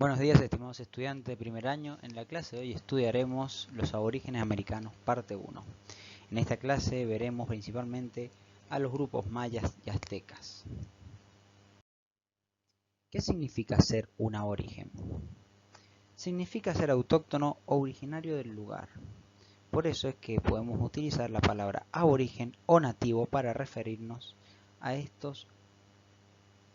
Buenos días, estimados estudiantes de primer año. En la clase de hoy estudiaremos los aborígenes americanos, parte 1. En esta clase veremos principalmente a los grupos mayas y aztecas. ¿Qué significa ser un aborigen? Significa ser autóctono o originario del lugar. Por eso es que podemos utilizar la palabra aborigen o nativo para referirnos a estos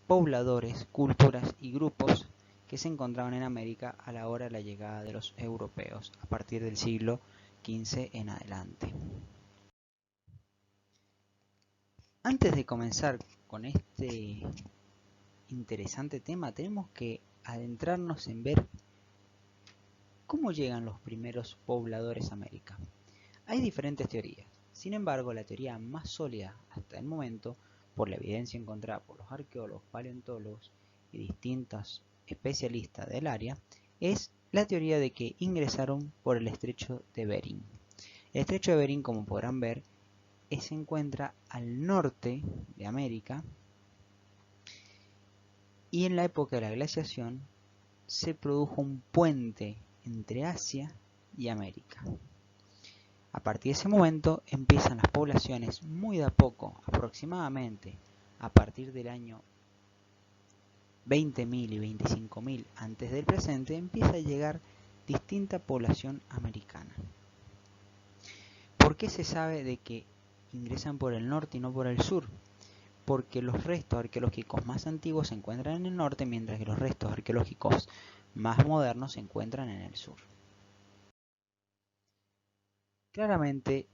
pobladores, culturas y grupos que se encontraban en América a la hora de la llegada de los europeos, a partir del siglo XV en adelante. Antes de comenzar con este interesante tema, tenemos que adentrarnos en ver cómo llegan los primeros pobladores a América. Hay diferentes teorías, sin embargo, la teoría más sólida hasta el momento, por la evidencia encontrada por los arqueólogos, paleontólogos y distintos especialistas del área, es la teoría de que ingresaron por el estrecho de Bering. El estrecho de Bering, como podrán ver, se encuentra al norte de América y en la época de la glaciación se produjo un puente entre Asia y América. A partir de ese momento empiezan las poblaciones muy de a poco, aproximadamente a partir del año 20.000 y 25.000 antes del presente, empieza a llegar distinta población americana. ¿Por qué se sabe de que ingresan por el norte y no por el sur? Porque los restos arqueológicos más antiguos se encuentran en el norte, mientras que los restos arqueológicos más modernos se encuentran en el sur. Claramente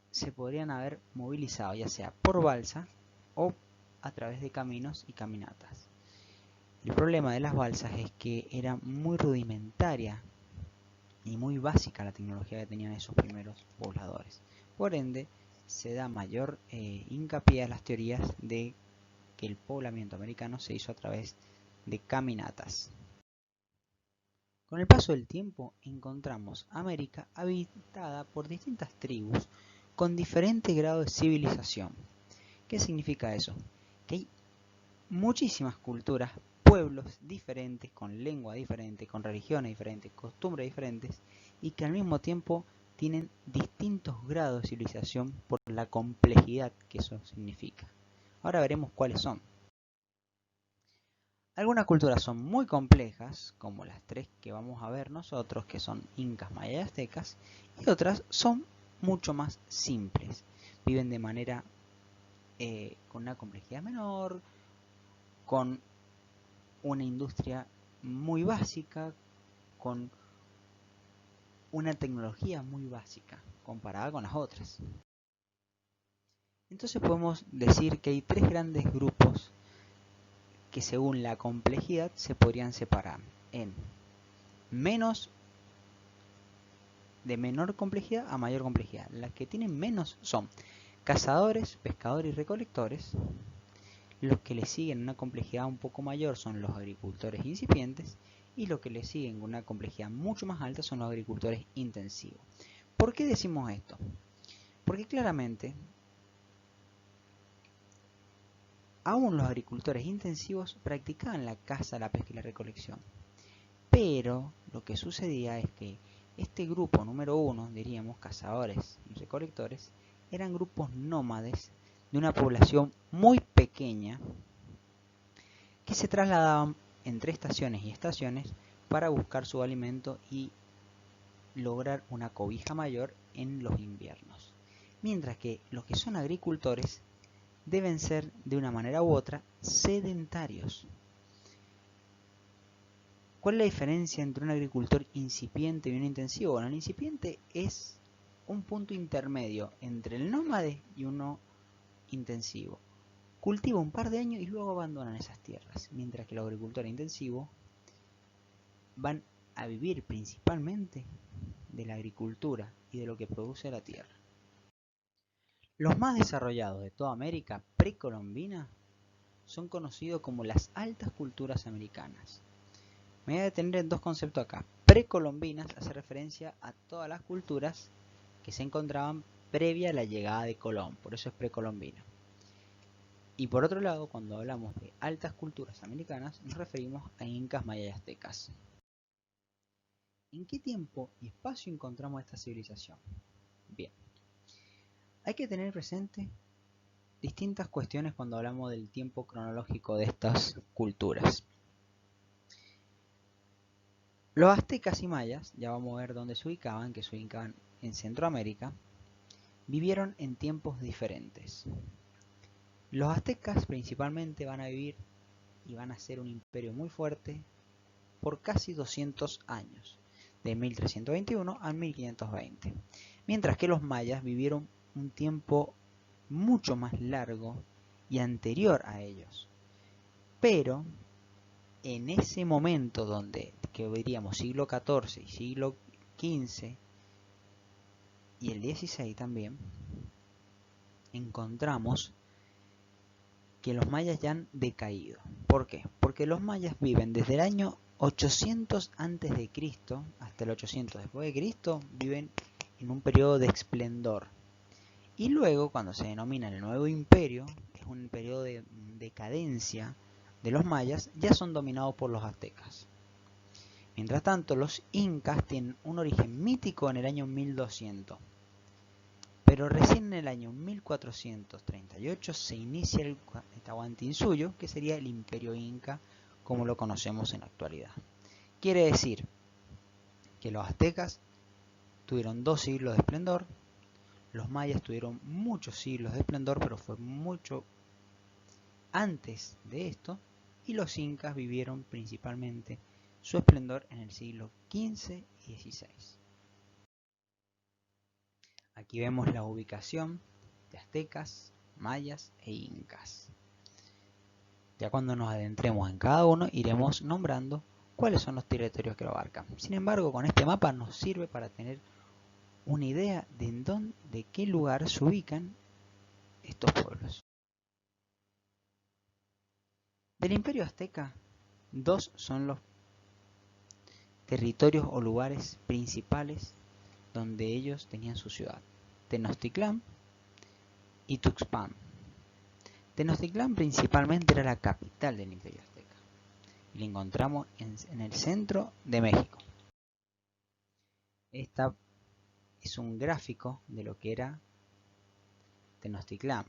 se podrían haber movilizado ya sea por balsa o a través de caminos y caminatas. El problema de las balsas es que era muy rudimentaria y muy básica la tecnología que tenían esos primeros pobladores. Por ende, se da mayor hincapié a las teorías de que el poblamiento americano se hizo a través de caminatas. Con el paso del tiempo encontramos América habitada por distintas tribus con diferente grado de civilización. ¿Qué significa eso? Que hay muchísimas culturas, pueblos diferentes, con lengua diferente, con religiones diferentes, costumbres diferentes, y que al mismo tiempo tienen distintos grados de civilización por la complejidad que eso significa. Ahora veremos cuáles son. Algunas culturas son muy complejas, como las tres que vamos a ver nosotros, que son incas, mayas y aztecas, y otras son mucho más simples. Viven de manera con una complejidad menor, con una industria muy básica, con una tecnología muy básica comparada con las otras. Entonces podemos decir que hay tres grandes grupos que según la complejidad se podrían separar en de menor complejidad a mayor complejidad. Las que tienen menos son cazadores, pescadores y recolectores. Los que le siguen una complejidad un poco mayor son los agricultores incipientes, y los que le siguen con una complejidad mucho más alta son los agricultores intensivos. ¿Por qué decimos esto? Porque claramente aún los agricultores intensivos practicaban la caza, la pesca y la recolección. Pero lo que sucedía es que este grupo número 1, diríamos cazadores y recolectores, eran grupos nómades de una población muy pequeña que se trasladaban entre estaciones y estaciones para buscar su alimento y lograr una cobija mayor en los inviernos. Mientras que los que son agricultores deben ser de una manera u otra sedentarios. ¿Cuál es la diferencia entre un agricultor incipiente y un intensivo? Bueno, el incipiente es un punto intermedio entre el nómade y uno intensivo. Cultiva un par de años y luego abandonan esas tierras, mientras que los agricultores intensivos van a vivir principalmente de la agricultura y de lo que produce la tierra. Los más desarrollados de toda América precolombina son conocidos como las altas culturas americanas. Me voy a detener en dos conceptos acá. Precolombinas hace referencia a todas las culturas que se encontraban previa a la llegada de Colón, por eso es precolombina. Y por otro lado, cuando hablamos de altas culturas americanas, nos referimos a incas, mayas y aztecas. ¿En qué tiempo y espacio encontramos esta civilización? Bien, hay que tener presente distintas cuestiones cuando hablamos del tiempo cronológico de estas culturas. Los aztecas y mayas, ya vamos a ver dónde se ubicaban, que se ubicaban en Centroamérica, vivieron en tiempos diferentes. Los aztecas principalmente van a vivir y van a ser un imperio muy fuerte por casi 200 años, de 1321 a 1520, mientras que los mayas vivieron un tiempo mucho más largo y anterior a ellos. Pero en ese momento donde, que diríamos siglo XIV y siglo XV y el XVI también, encontramos que los mayas ya han decaído. ¿Por qué? Porque los mayas viven desde el año 800 antes de Cristo hasta el 800 después de Cristo, viven en un periodo de esplendor. Y luego, cuando se denomina el nuevo imperio, es un periodo de decadencia de los mayas, ya son dominados por los aztecas. Mientras tanto, los incas tienen un origen mítico en el año 1200. Pero recién en el año 1438 se inicia el Tahuantinsuyo, que sería el imperio inca como lo conocemos en la actualidad. Quiere decir que los aztecas tuvieron 2 siglos de esplendor, los mayas tuvieron muchos siglos de esplendor, pero fue mucho antes de esto, y los incas vivieron principalmente su esplendor en el siglo XV y XVI. Aquí vemos la ubicación de aztecas, mayas e incas. Ya cuando nos adentremos en cada uno, iremos nombrando cuáles son los territorios que lo abarcan. Sin embargo, con este mapa nos sirve para tener una idea de qué lugar se ubican estos pueblos. Del imperio azteca, 2 son los territorios o lugares principales donde ellos tenían su ciudad: Tenochtitlán y Tuxpan. Tenochtitlán principalmente era la capital del imperio azteca y la encontramos en el centro de México. Esta es un gráfico de lo que era Tenochtitlán.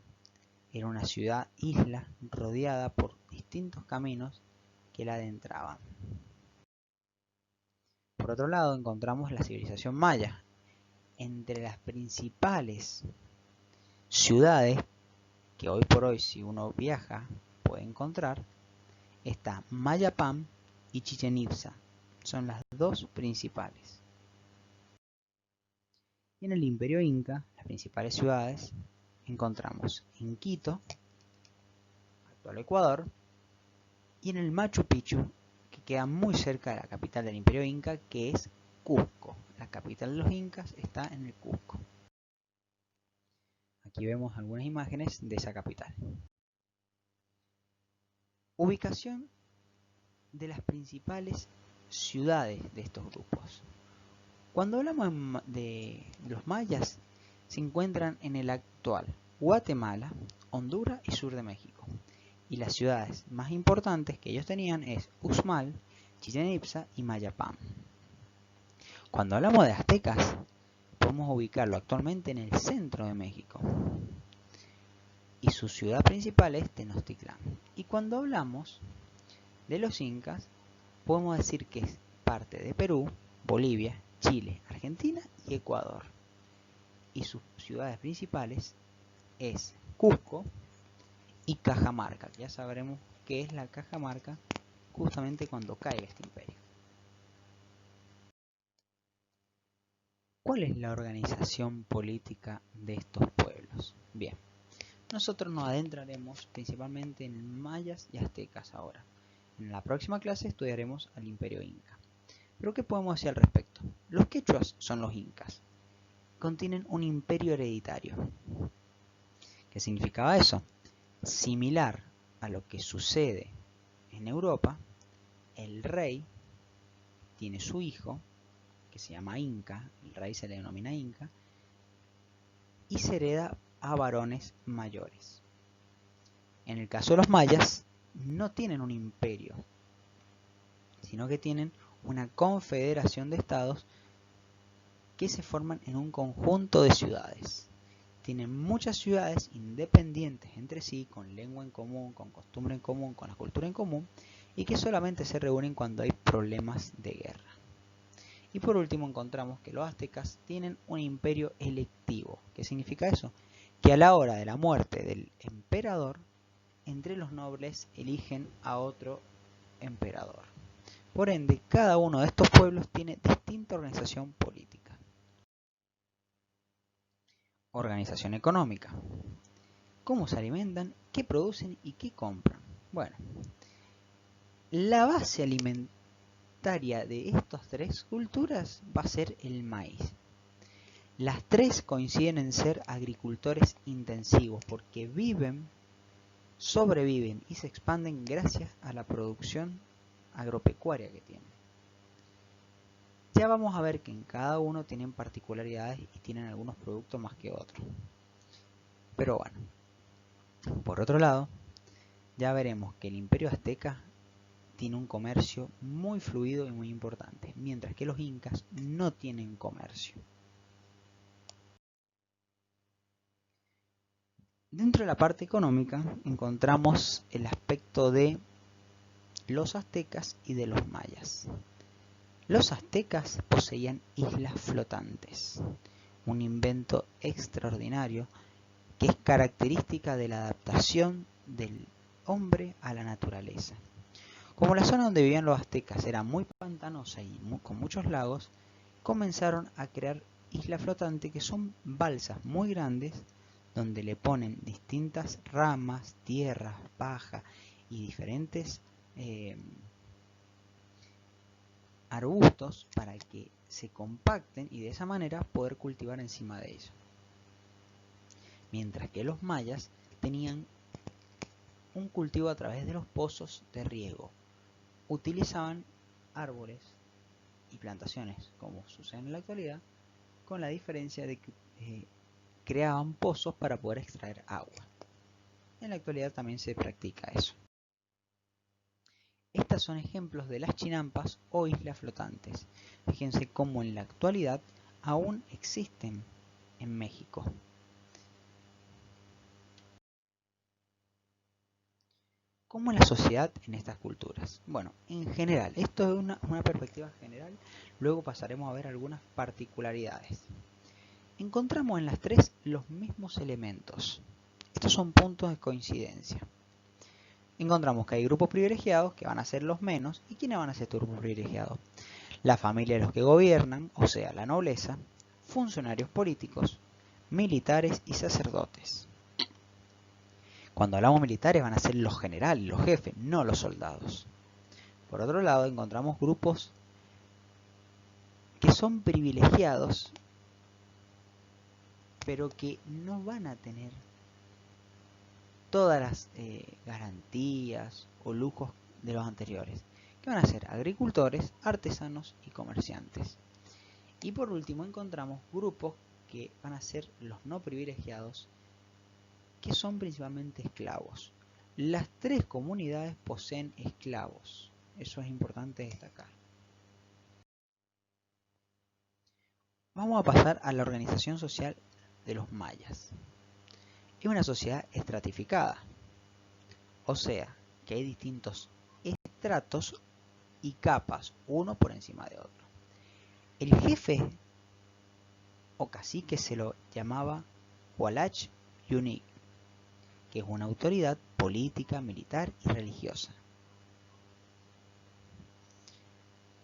Era una ciudad isla rodeada por distintos caminos que la adentraban. Por otro lado, encontramos la civilización maya. Entre las principales ciudades que hoy por hoy, si uno viaja, puede encontrar, está Mayapán y Chichén Itzá. Son las 2 principales. Y en el imperio inca, las principales ciudades encontramos en Quito, actual Ecuador, y en el Machu Picchu, que queda muy cerca de la capital del imperio inca, que es Cusco. La capital de los incas está en el Cusco. Aquí vemos algunas imágenes de esa capital. Ubicación de las principales ciudades de estos grupos. Cuando hablamos de los mayas, se encuentran en el actual Guatemala, Honduras y sur de México. Y las ciudades más importantes que ellos tenían es Uxmal, Chichén Itzá y Mayapán. Cuando hablamos de aztecas, podemos ubicarlo actualmente en el centro de México. Y su ciudad principal es Tenochtitlán. Y cuando hablamos de los incas, podemos decir que es parte de Perú, Bolivia, Chile, Argentina y Ecuador. Y sus ciudades principales es Cusco y Cajamarca. Ya sabremos qué es la Cajamarca justamente cuando caiga este imperio. ¿Cuál es la organización política de estos pueblos? Bien, nosotros nos adentraremos principalmente en mayas y aztecas ahora. En la próxima clase estudiaremos al imperio inca. ¿Pero qué podemos decir al respecto? Los quechuas son los incas. Contienen un imperio hereditario. ¿Qué significaba eso? Similar a lo que sucede en Europa, el rey tiene su hijo, que se llama Inca, el rey se le denomina Inca, y se hereda a varones mayores. En el caso de los mayas, no tienen un imperio, sino que tienen una confederación de estados que se forman en un conjunto de ciudades. Tienen muchas ciudades independientes entre sí, con lengua en común, con costumbre en común, con la cultura en común, y que solamente se reúnen cuando hay problemas de guerra. Y por último encontramos que los aztecas tienen un imperio electivo. ¿Qué significa eso? Que a la hora de la muerte del emperador, entre los nobles eligen a otro emperador. Por ende, cada uno de estos pueblos tiene distinta organización política. Organización económica. ¿Cómo se alimentan? ¿Qué producen y qué compran? Bueno, la base alimentaria de estas tres culturas va a ser el maíz. Las tres coinciden en ser agricultores intensivos porque viven, sobreviven y se expanden gracias a la producción agropecuaria que tienen. Ya vamos a ver que en cada uno tienen particularidades y tienen algunos productos más que otros. Pero bueno, por otro lado, ya veremos que el imperio azteca tiene un comercio muy fluido y muy importante, mientras que los incas no tienen comercio. Dentro de la parte económica encontramos el aspecto de los aztecas y de los mayas. Los aztecas poseían islas flotantes, un invento extraordinario que es característica de la adaptación del hombre a la naturaleza. Como la zona donde vivían los aztecas era muy pantanosa y con muchos lagos, comenzaron a crear islas flotantes que son balsas muy grandes donde le ponen distintas ramas, tierras, paja y diferentes arbustos para que se compacten y de esa manera poder cultivar encima de ellos. Mientras que los mayas tenían un cultivo a través de los pozos de riego. Utilizaban árboles y plantaciones, como sucede en la actualidad, con la diferencia de que creaban pozos para poder extraer agua. En la actualidad también se practica eso. Estas son ejemplos de las chinampas o islas flotantes. Fíjense cómo en la actualidad aún existen en México. ¿Cómo es la sociedad en estas culturas? Bueno, en general, esto es una perspectiva general, luego pasaremos a ver algunas particularidades. Encontramos en las tres los mismos elementos. Estos son puntos de coincidencia. Encontramos que hay grupos privilegiados que van a ser los menos. ¿Y quiénes van a ser estos grupos privilegiados? La familia de los que gobiernan, o sea, la nobleza, funcionarios políticos, militares y sacerdotes. Cuando hablamos militares van a ser los generales, los jefes, no los soldados. Por otro lado, encontramos grupos que son privilegiados, pero que no van a tener todas las garantías o lujos de los anteriores, que van a ser agricultores, artesanos y comerciantes. Y por último encontramos grupos que van a ser los no privilegiados, que son principalmente esclavos. Las tres comunidades poseen esclavos, eso es importante destacar. Vamos a pasar a la organización social de los mayas. Es una sociedad estratificada, o sea, que hay distintos estratos y capas, uno por encima de otro. El jefe o cacique se lo llamaba Hualach Yunik, que es una autoridad política, militar y religiosa.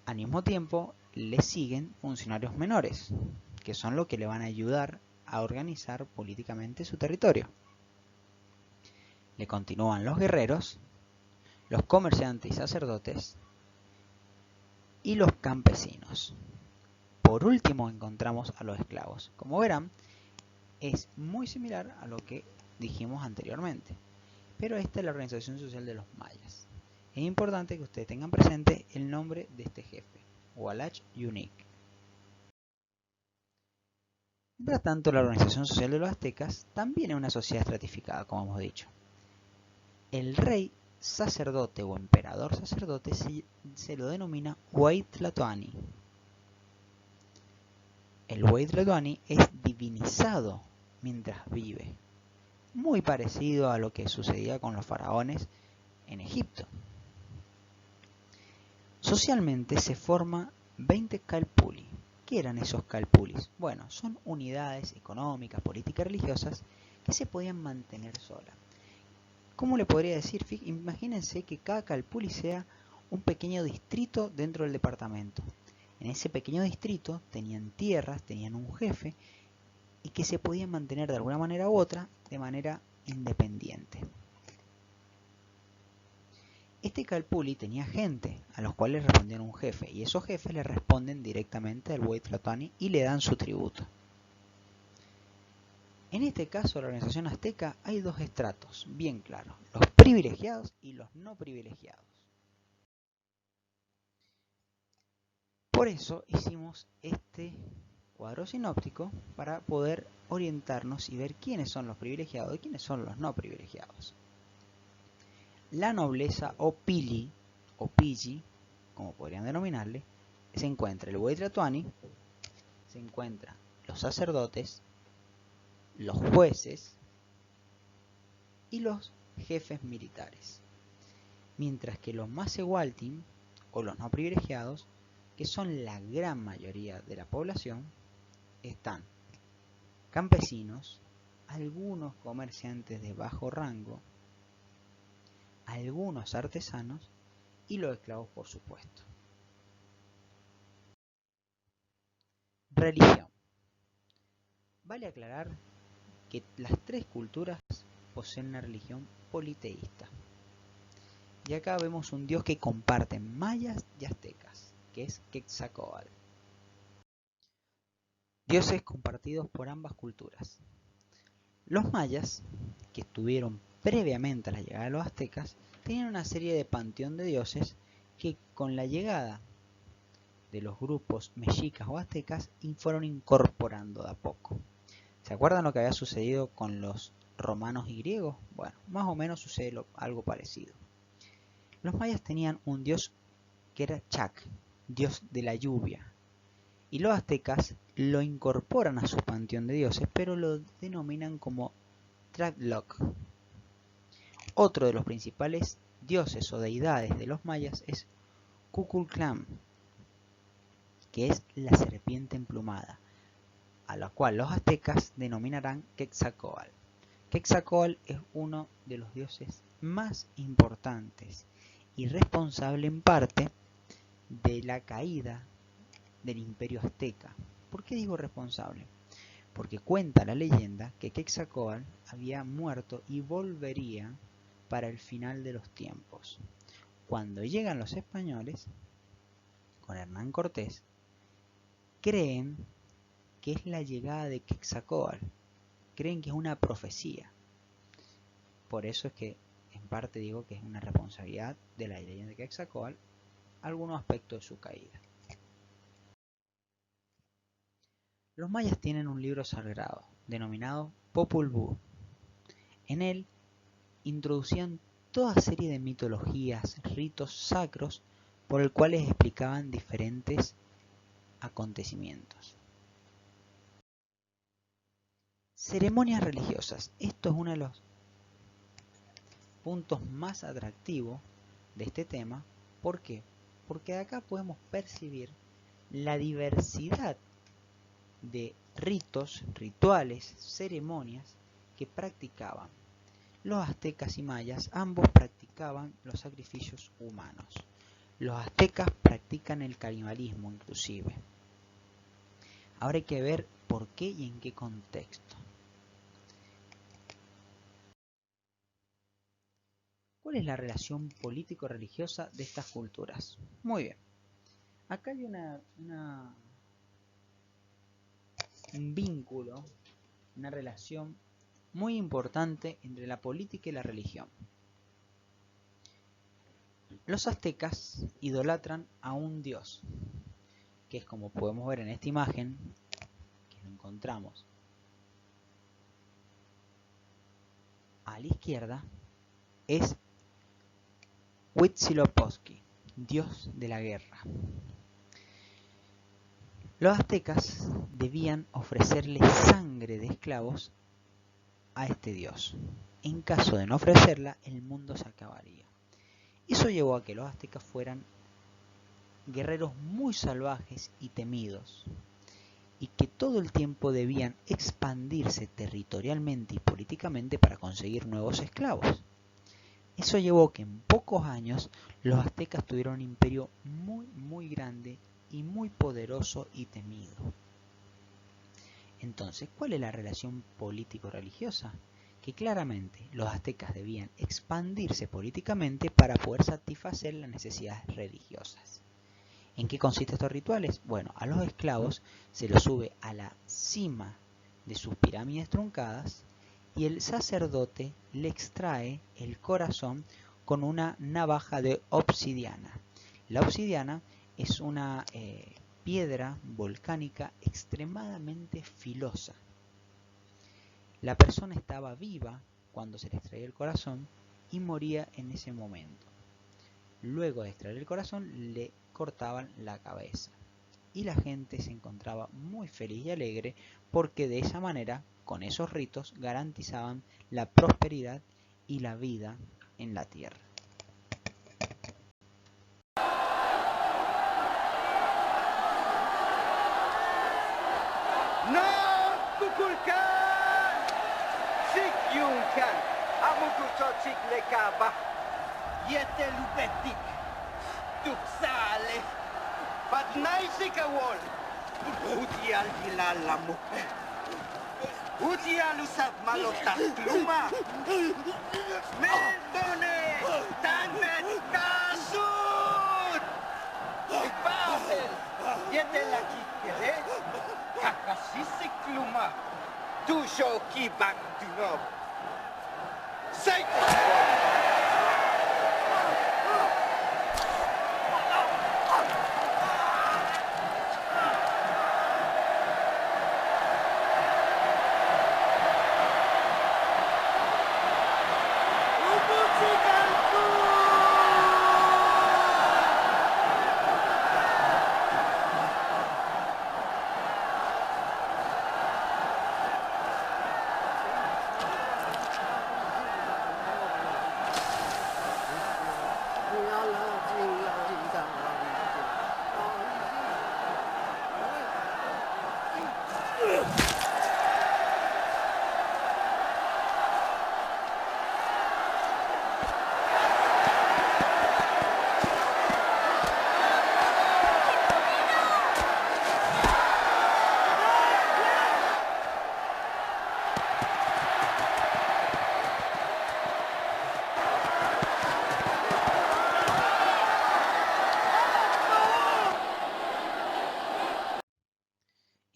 Al mismo tiempo, le siguen funcionarios menores, que son los que le van a ayudar a organizar políticamente su territorio. Le continúan los guerreros, los comerciantes y sacerdotes, y los campesinos. Por último encontramos a los esclavos. Como verán, es muy similar a lo que dijimos anteriormente, pero esta es la organización social de los mayas. Es importante que ustedes tengan presente el nombre de este jefe, Hualach Yunik. Mientras tanto, la organización social de los aztecas también es una sociedad estratificada, como hemos dicho. el rey sacerdote o emperador sacerdote se lo denomina Huaytlatoani. El Huaytlatoani es divinizado mientras vive, muy parecido a lo que sucedía con los faraones en Egipto. Socialmente se forma 20 calpuli. ¿Qué eran esos calpulis? Bueno, son unidades económicas, políticas, religiosas que se podían mantener solas. ¿Cómo le podría decir? Imagínense que cada calpuli sea un pequeño distrito dentro del departamento. En ese pequeño distrito tenían tierras, tenían un jefe y que se podían mantener de alguna manera u otra de manera independiente. Este calpuli tenía gente a los cuales respondían un jefe y esos jefes le responden directamente al Huaytlatoani y le dan su tributo. En este caso, la organización azteca hay dos estratos bien claros, los privilegiados y los no privilegiados. Por eso hicimos este cuadro sinóptico para poder orientarnos y ver quiénes son los privilegiados y quiénes son los no privilegiados. La nobleza o pili, o pilli, como podrían denominarle, se encuentra el Huaytlatoani, se encuentran los sacerdotes, los jueces y los jefes militares. Mientras que los Macehualtin, o los no privilegiados, que son la gran mayoría de la población, están campesinos, algunos comerciantes de bajo rango, algunos artesanos y los esclavos, por supuesto. Religión. Vale aclarar que las tres culturas poseen una religión politeísta. Y acá vemos un dios que comparten mayas y aztecas, que es Quetzalcóatl. Dioses compartidos por ambas culturas. Los mayas, que estuvieron previamente a la llegada de los aztecas, tenían una serie de panteón de dioses que con la llegada de los grupos mexicas o aztecas fueron incorporando de a poco. ¿Se acuerdan lo que había sucedido con los romanos y griegos? Bueno, más o menos sucede algo parecido. Los mayas tenían un dios que era Chac, dios de la lluvia, y los aztecas lo incorporan a su panteón de dioses, pero lo denominan como Tlaloc. Otro de los principales dioses o deidades de los mayas es Kukulcán, que es la serpiente emplumada, a la cual los aztecas denominarán Quetzalcóatl. Quetzalcóatl es uno de los dioses más importantes y responsable en parte de la caída del imperio azteca. ¿Por qué digo responsable? Porque cuenta la leyenda que Quetzalcóatl había muerto y volvería para el final de los tiempos. Cuando llegan los españoles, con Hernán Cortés, creen que es la llegada de Quetzalcóatl, creen que es una profecía. Por eso es que en parte digo que es una responsabilidad de la leyenda de Quetzalcóatl algunos aspectos de su caída. Los mayas tienen un libro sagrado denominado Popol Vuh. En él introducían toda serie de mitologías, ritos sacros por el cuales explicaban diferentes acontecimientos. Ceremonias religiosas. Esto es uno de los puntos más atractivos de este tema. ¿Por qué? Porque de acá podemos percibir la diversidad de ritos, rituales, ceremonias que practicaban. Los aztecas y mayas ambos practicaban los sacrificios humanos. Los aztecas practican el canibalismo inclusive. Ahora hay que ver por qué y en qué contexto. ¿Cuál es la relación político-religiosa de estas culturas? Muy bien. Acá hay un vínculo, una relación muy importante entre la política y la religión. Los aztecas idolatran a un dios, que es como podemos ver en esta imagen, que lo encontramos a la izquierda, es Huitzilopochtli, dios de la guerra. Los aztecas debían ofrecerle sangre de esclavos a este dios. En caso de no ofrecerla, el mundo se acabaría. Eso llevó a que los aztecas fueran guerreros muy salvajes y temidos, y que todo el tiempo debían expandirse territorialmente y políticamente para conseguir nuevos esclavos. Eso llevó a que en pocos años los aztecas tuvieran un imperio muy grande y muy poderoso y temido. Entonces, ¿cuál es la relación político-religiosa? Que claramente los aztecas debían expandirse políticamente para poder satisfacer las necesidades religiosas. ¿En qué consisten estos rituales? Bueno, a los esclavos se los sube a la cima de sus pirámides truncadas y el sacerdote le extrae el corazón con una navaja de obsidiana. La obsidiana es una piedra volcánica extremadamente filosa. La persona estaba viva cuando se le extraía el corazón y moría en ese momento. Luego de extraer el corazón le cortaban la cabeza y la gente se encontraba muy feliz y alegre porque de esa manera, con esos ritos, garantizaban la prosperidad y la vida en la tierra. No, Kukulkan! Sikyunkan! Amukutochik lekaba! Yete lubetik! Tuksale! Patnaisikawol! Utial gilalamuk! Utialusat malotas pluma! Mendone! Tanmet kasut! Babel! Yete la kikele! Kakasisik luma, tujo ki bak dinob. Satan!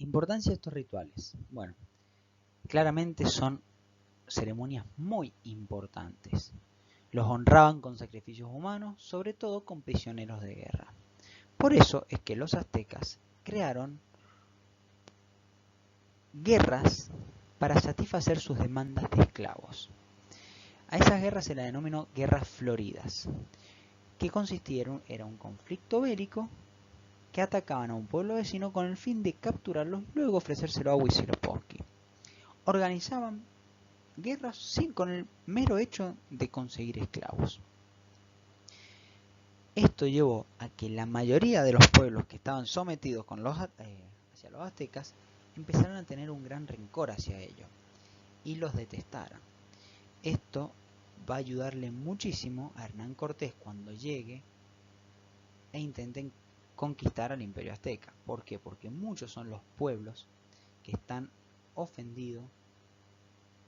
Importancia de estos rituales. Bueno, claramente son ceremonias muy importantes. Los honraban con sacrificios humanos, sobre todo con prisioneros de guerra. Por eso es que los aztecas crearon guerras para satisfacer sus demandas de esclavos. A esas guerras se las denominó guerras floridas, que consistieron era un conflicto bélico que atacaban a un pueblo vecino con el fin de capturarlos y luego ofrecérselo a Huitzilopochtli. Organizaban guerras con el mero hecho de conseguir esclavos. Esto llevó a que la mayoría de los pueblos que estaban sometidos hacia los aztecas empezaron a tener un gran rencor hacia ellos y los detestaran. Esto va a ayudarle muchísimo a Hernán Cortés cuando llegue e intenten conquistar al Imperio Azteca. ¿Por qué? Porque muchos son los pueblos que están ofendidos,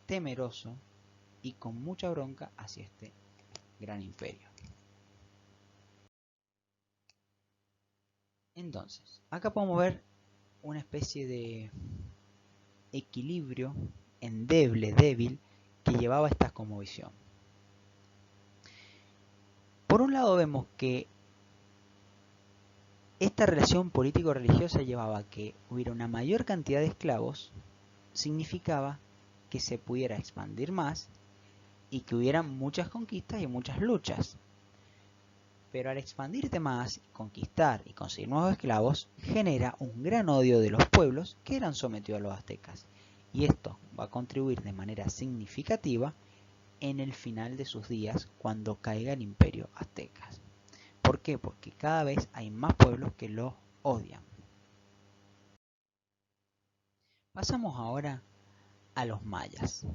temerosos y con mucha bronca hacia este gran imperio. Entonces, acá podemos ver una especie de equilibrio endeble, débil, que llevaba a esta cosmovisión. Por un lado vemos que esta relación político-religiosa llevaba a que hubiera una mayor cantidad de esclavos, significaba que se pudiera expandir más y que hubiera muchas conquistas y muchas luchas. Pero al expandirte más, conquistar y conseguir nuevos esclavos, genera un gran odio de los pueblos que eran sometidos a los aztecas. Y esto va a contribuir de manera significativa en el final de sus días cuando caiga el imperio azteca. ¿Por qué? Porque cada vez hay más pueblos que los odian. Pasamos ahora a los mayas.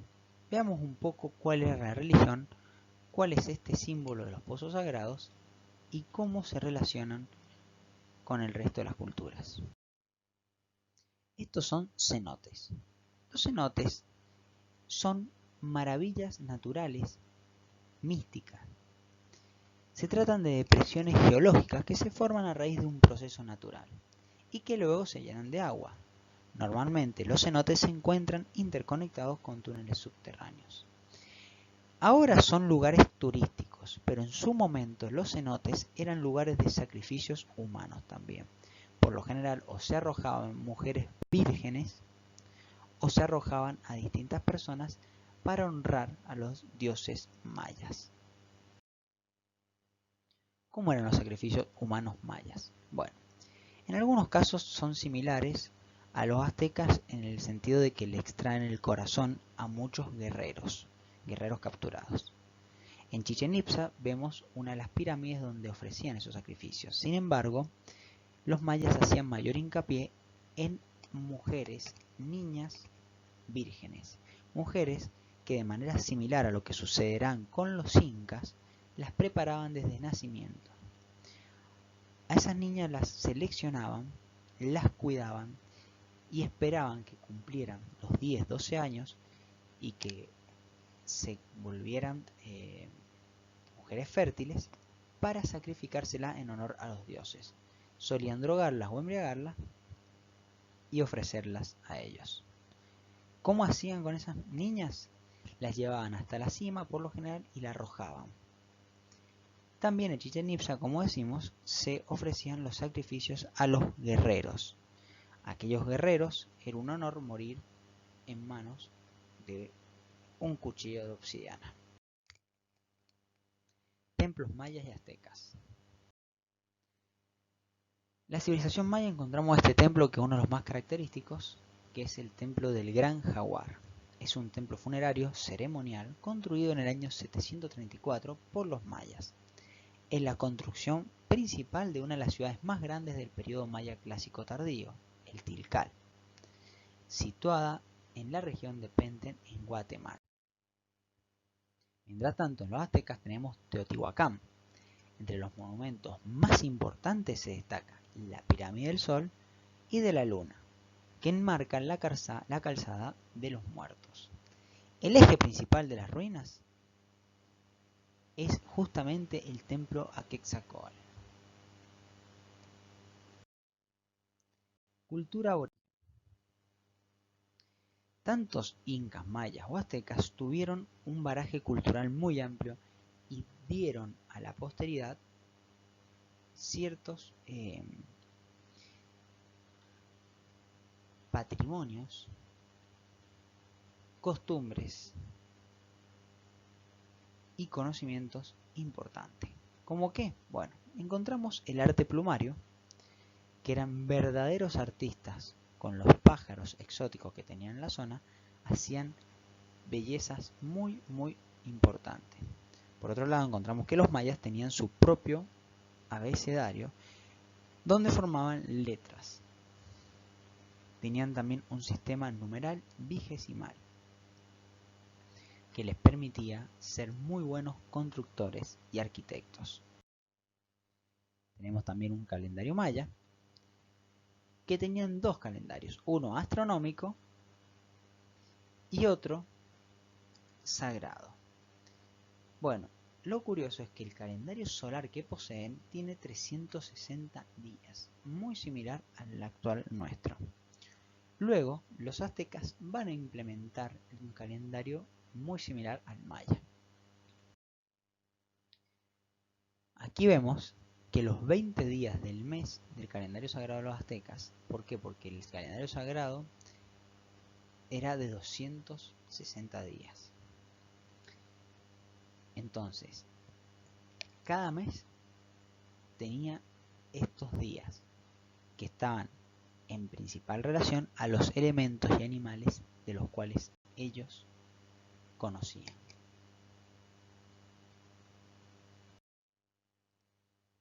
Veamos un poco cuál es la religión, cuál es este símbolo de los pozos sagrados y cómo se relacionan con el resto de las culturas. Estos son cenotes. Los cenotes son maravillas naturales místicas. Se tratan de depresiones geológicas que se forman a raíz de un proceso natural y que luego se llenan de agua. Normalmente los cenotes se encuentran interconectados con túneles subterráneos. Ahora son lugares turísticos, pero en su momento los cenotes eran lugares de sacrificios humanos también. Por lo general o se arrojaban mujeres vírgenes o se arrojaban a distintas personas para honrar a los dioses mayas. ¿Cómo eran los sacrificios humanos mayas? Bueno, en algunos casos son similares a los aztecas en el sentido de que le extraen el corazón a muchos guerreros capturados. En Chichén Itzá vemos una de las pirámides donde ofrecían esos sacrificios. Sin embargo, los mayas hacían mayor hincapié en mujeres, niñas, vírgenes. Mujeres que de manera similar a lo que sucederán con los incas, las preparaban desde nacimiento. A esas niñas las seleccionaban, las cuidaban y esperaban que cumplieran los 10-12 años y que se volvieran mujeres fértiles para sacrificársela en honor a los dioses. Solían drogarlas o embriagarlas y ofrecerlas a ellos. ¿Cómo hacían con esas niñas? Las llevaban hasta la cima por lo general y la arrojaban. También en Chichén Itzá, como decimos, se ofrecían los sacrificios a los guerreros. Aquellos guerreros era un honor morir en manos de un cuchillo de obsidiana. Templos mayas y aztecas. La civilización maya encontramos este templo que es uno de los más característicos, que es el templo del Gran Jaguar. Es un templo funerario ceremonial construido en el año 734 por los mayas. Es la construcción principal de una de las ciudades más grandes del periodo maya clásico tardío, el Tilcal, situada en la región de Petén, en Guatemala. Mientras tanto, en los aztecas tenemos Teotihuacán. Entre los monumentos más importantes se destaca la Pirámide del Sol y de la Luna, que enmarcan la calzada de los muertos. El eje principal de las ruinas es justamente el templo a Quetzalcóatl. Cultura aborigen. Tantos incas, mayas o aztecas tuvieron un bagaje cultural muy amplio y dieron a la posteridad ciertos patrimonios, costumbres y conocimientos importantes. ¿Cómo qué? Bueno, encontramos el arte plumario, que eran verdaderos artistas con los pájaros exóticos que tenían en la zona, hacían bellezas muy importantes. Por otro lado, encontramos que los mayas tenían su propio abecedario donde formaban letras. Tenían también un sistema numeral vigesimal que les permitía ser muy buenos constructores y arquitectos. Tenemos también un calendario maya que tenían dos calendarios, uno astronómico y otro sagrado. Bueno, lo curioso es que el calendario solar que poseen tiene 360 días, muy similar al actual nuestro. Luego, los aztecas van a implementar un calendario muy similar al maya. Aquí vemos que los 20 días del mes del calendario sagrado de los aztecas, ¿por qué? Porque el calendario sagrado era de 260 días. Entonces, cada mes tenía estos días que estaban en principal relación a los elementos y animales de los cuales ellos conocían.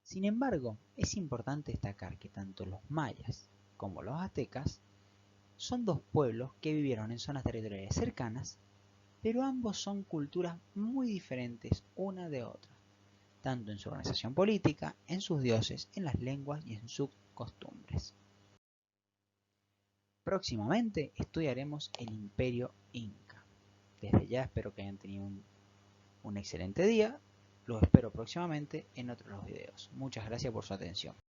Sin embargo, es importante destacar que tanto los mayas como los aztecas son dos pueblos que vivieron en zonas territoriales cercanas, pero ambos son culturas muy diferentes una de otra, tanto en su organización política, en sus dioses, en las lenguas y en sus costumbres. Próximamente estudiaremos el Imperio Inca. Desde ya espero que hayan tenido un excelente día. Los espero próximamente en otros videos. Muchas gracias por su atención.